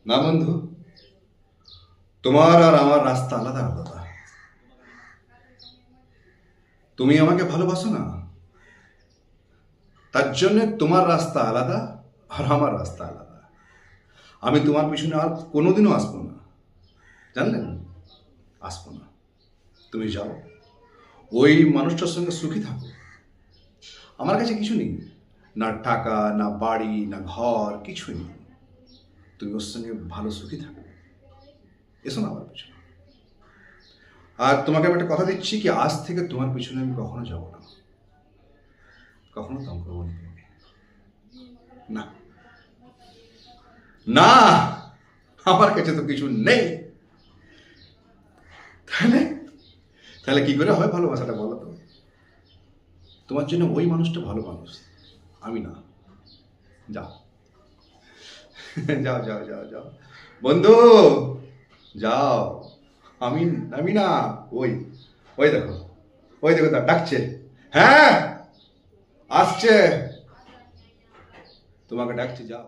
না বন্ধু, তোমার আর আমার রাস্তা আলাদা আলাদা। তুমি আমাকে ভালোবাসো না, তার জন্য তোমার রাস্তা আলাদা আর আমার রাস্তা আলাদা। আমি তোমার পিছনে আর কোনোদিনও আসবো না, জানলেন? আসবো না। তুমি যাও, ওই মানুষটার সঙ্গে সুখী থাকো। আমার কাছে কিছু নেই, না টাকা, না বাড়ি, না ঘর, কিছুই নেই। তুমি ওর সঙ্গে ভালো সুখী থাকো। এসো না আমার পিছনে। আর তোমাকে আমি একটা কথা দিচ্ছি কি, আজ থেকে তোমার পিছনে আমি কখনো যাব না, কখনো তং করবো না তোমাকে। না, না, আমার কাছে তো কিছু নেই। তাহলে তাহলে কি করে হয় ভালোবাসাটা, বলো তো? তোমার জন্য ওই মানুষটা ভালো মানুষ, আমি না। যাও, যাও যাও যাও যাও বন্ধু, যাও। আমি আমি না, ওই ওই দেখো, ওই দেখো, তা ডাকছে। হ্যাঁ, আসছে, তোমাকে ডাকছে, যাও।